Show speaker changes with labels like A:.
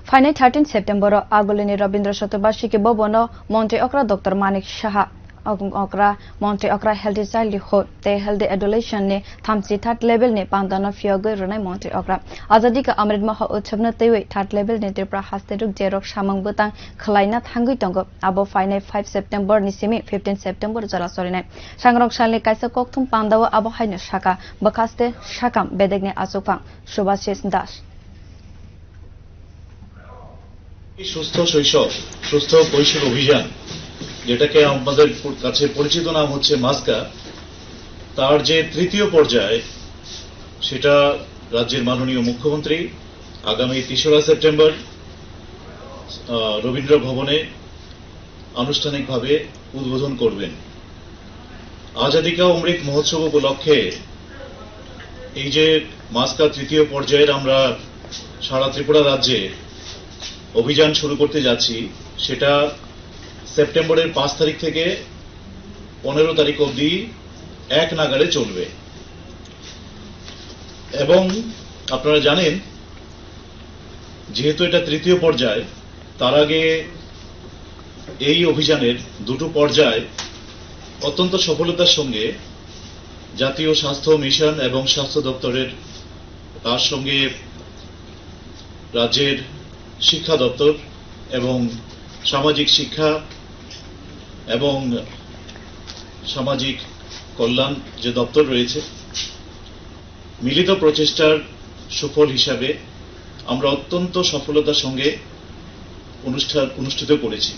A: Phainai 13 September aulini Rabindra Shatabarsikhi bhavano Montri okra Dr.Manik Saha okra Montri okra healthy childhood te healthy adolescence ne thamchi third level ne panda na phiyogwi rinai Montri okra Azadi ka amrit mahotsav na twiwi third level ne tripura haste jerok samung bwtang khwlaina thangwi tongo abo Phainai 5 September ni simi 15 September jora cholinai Sangran salni kaisa kokthum panda wa abo haina shaka Bwkhaste sakham bedek ne achupang subhashish das
B: সুস্থ শৈশব সুস্থ কৈশোর অভিযান যেটাকে আমাদের কাছে পরিচিত নাম হচ্ছে মাস্কা তার যে তৃতীয় পর্যায় সেটা রাজ্যের মাননীয় মুখ্যমন্ত্রী আগামী ৩রা সেপ্টেম্বর রবীন্দ্র ভবনে আনুষ্ঠানিকভাবে উদ্বোধন করবেন। আজাদি কা অমৃত মহোৎসব উপলক্ষে এই যে মাস্কা তৃতীয় পর্যায়ের আমরা সারা ত্রিপুরা রাজ্যে অভিযান শুরু করতে যাচ্ছি সেটা সেপ্টেম্বরের ৫ তারিখ থেকে ১৫ তারিখ অবধি এক নাগাড়ে চলবে এবং আপনারা জানেন যেহেতু এটা তৃতীয় পর্যায় তার আগে এই অভিযানের দুটো পর্যায় অত্যন্ত সফলতার সঙ্গে জাতীয় স্বাস্থ্য মিশন এবং স্বাস্থ্য দপ্তরের তার সঙ্গে রাজ্যের শিক্ষা দপ্তর এবং সামাজিক শিক্ষা এবং সামাজিক কল্যাণ যে দপ্তর রয়েছে মিলিত প্রচেষ্টার সুফল হিসাবে আমরা অত্যন্ত সফলতার সঙ্গে অনুষ্ঠিত করেছি।